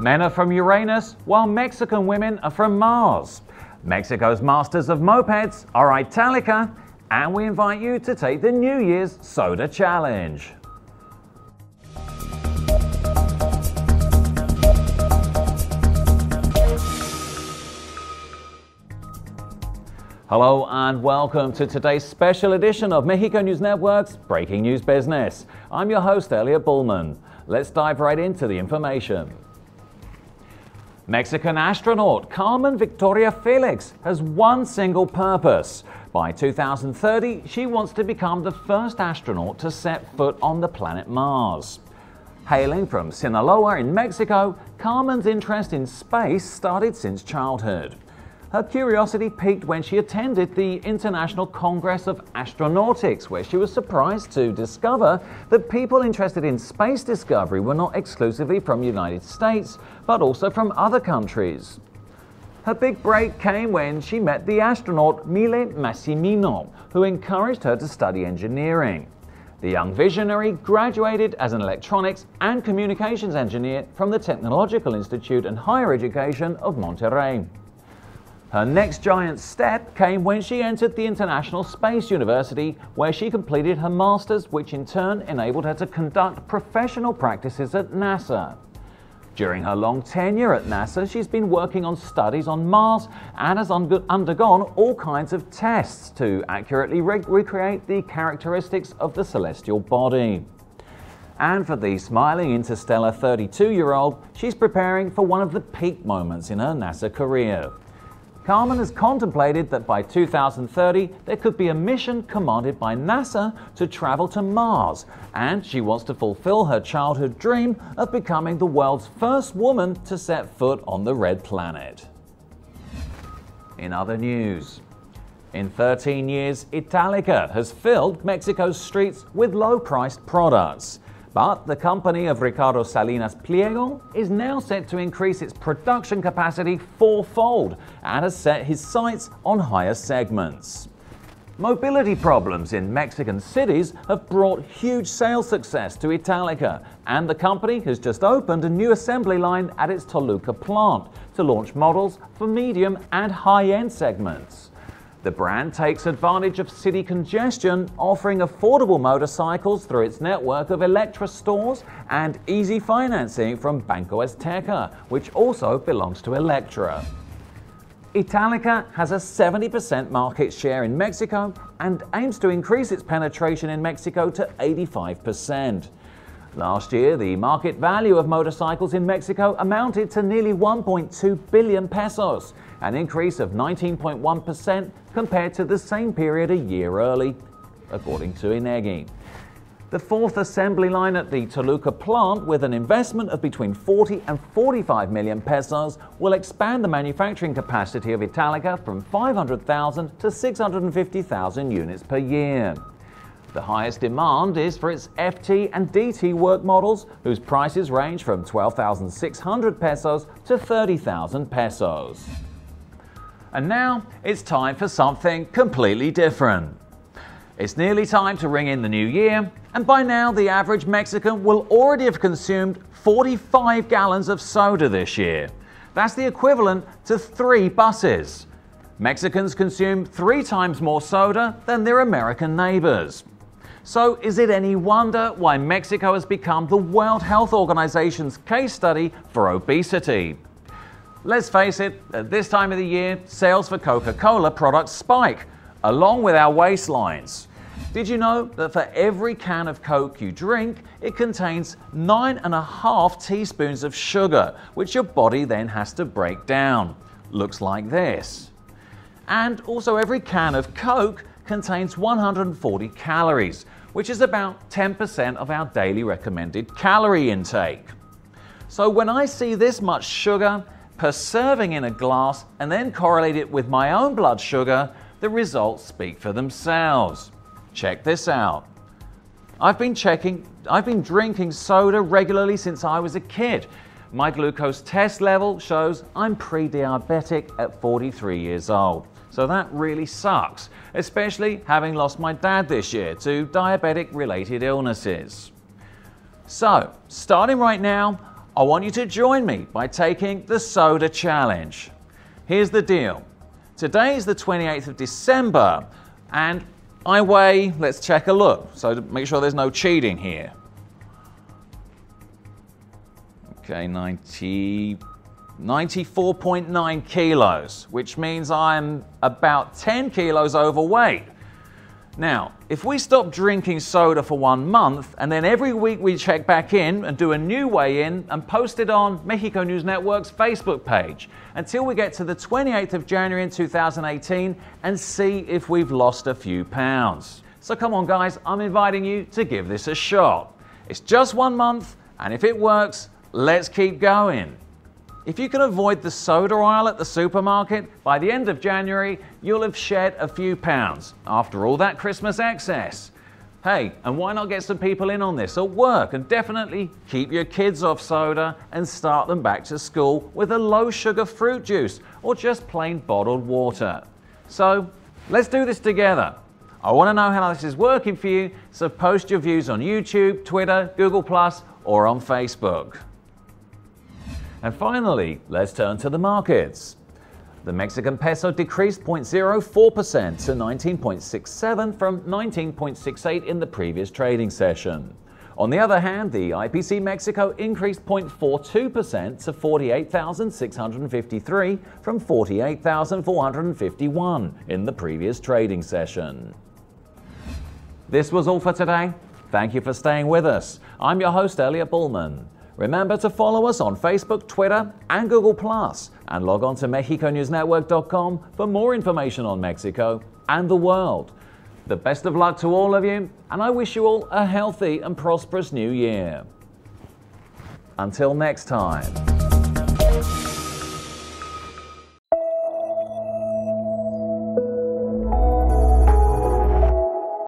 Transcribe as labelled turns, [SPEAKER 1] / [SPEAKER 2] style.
[SPEAKER 1] Men are from Uranus, while Mexican women are from Mars. Mexico's masters of mopeds are Italika, and we invite you to take the New Year's Soda Challenge. Hello and welcome to today's special edition of Mexico News Network's Breaking News Business. I'm your host, Elliot Bullman. Let's dive right into the information. Mexican astronaut Carmen Victoria Felix has one single purpose. By 2030, she wants to become the first astronaut to set foot on the planet Mars. Hailing from Sinaloa in Mexico, Carmen's interest in space started since childhood. Her curiosity peaked when she attended the International Congress of Astronautics, where she was surprised to discover that people interested in space discovery were not exclusively from the United States, but also from other countries. Her big break came when she met the astronaut Mile Massimino, who encouraged her to study engineering. The young visionary graduated as an electronics and communications engineer from the Technological Institute and Higher Education of Monterrey. Her next giant step came when she entered the International Space University, where she completed her master's, which in turn enabled her to conduct professional practices at NASA. During her long tenure at NASA, she's been working on studies on Mars and has undergone all kinds of tests to accurately recreate the characteristics of the celestial body. And for the smiling interstellar 32-year-old, she's preparing for one of the peak moments in her NASA career. Carmen has contemplated that by 2030 there could be a mission commanded by NASA to travel to Mars, and she wants to fulfill her childhood dream of becoming the world's first woman to set foot on the red planet. In other news, in 13 years, Italika has filled Mexico's streets with low-priced products. But the company of Ricardo Salinas Pliego is now set to increase its production capacity fourfold and has set his sights on higher segments. Mobility problems in Mexican cities have brought huge sales success to Italika, and the company has just opened a new assembly line at its Toluca plant to launch models for medium and high-end segments. The brand takes advantage of city congestion, offering affordable motorcycles through its network of Electra stores and easy financing from Banco Azteca, which also belongs to Electra. Italika has a 70% market share in Mexico and aims to increase its penetration in Mexico to 85%. Last year, the market value of motorcycles in Mexico amounted to nearly 1.2 billion pesos, an increase of 19.1% compared to the same period a year early, according to INEGI. The fourth assembly line at the Toluca plant, with an investment of between 40 and 45 million pesos, will expand the manufacturing capacity of Italika from 500,000 to 650,000 units per year. The highest demand is for its FT and DT work models, whose prices range from 12,600 pesos to 30,000 pesos. And now it's time for something completely different. It's nearly time to ring in the new year, and by now the average Mexican will already have consumed 45 gallons of soda this year. That's the equivalent to 3 buses. Mexicans consume 3 times more soda than their American neighbors. So is it any wonder why Mexico has become the World Health Organization's case study for obesity? Let's face it, at this time of the year, sales for Coca-Cola products spike, along with our waistlines. Did you know that for every can of Coke you drink, it contains 9.5 teaspoons of sugar, which your body then has to break down? Looks like this. And also every can of Coke contains 140 calories, which is about 10% of our daily recommended calorie intake. So when I see this much sugar per serving in a glass and then correlate it with my own blood sugar, the results speak for themselves. Check this out. I've been drinking soda regularly since I was a kid. My glucose test level shows I'm pre-diabetic at 43 years old. So that really sucks, especially having lost my dad this year to diabetic-related illnesses. So, starting right now, I want you to join me by taking the soda challenge. Here's the deal. Today is the 28th of December and I weigh, let's check a look, so to make sure there's no cheating here. Okay, 94.9 kilos, which means I'm about 10 kilos overweight. Now, if we stop drinking soda for 1 month and then every week we check back in and do a new weigh-in and post it on Mexico News Network's Facebook page until we get to the 28th of January in 2018 and see if we've lost a few pounds. So come on guys, I'm inviting you to give this a shot. It's just 1 month and if it works, let's keep going. If you can avoid the soda aisle at the supermarket, by the end of January, you'll have shed a few pounds. After all that Christmas excess. Hey, and why not get some people in on this at work and definitely keep your kids off soda and start them back to school with a low sugar fruit juice or just plain bottled water. So let's do this together. I want to know how this is working for you, so post your views on YouTube, Twitter, Google+, or on Facebook. And finally, let's turn to the markets. The Mexican peso decreased 0.04% to 19.67 from 19.68 in the previous trading session. On the other hand, the IPC Mexico increased 0.42% to 48,653 from 48,451 in the previous trading session. This was all for today. Thank you for staying with us. I'm your host, Elliot Bullman. Remember to follow us on Facebook, Twitter, and Google+, and log on to MexicoNewsNetwork.com for more information on Mexico and the world. The best of luck to all of you, and I wish you all a healthy and prosperous new year. Until next time.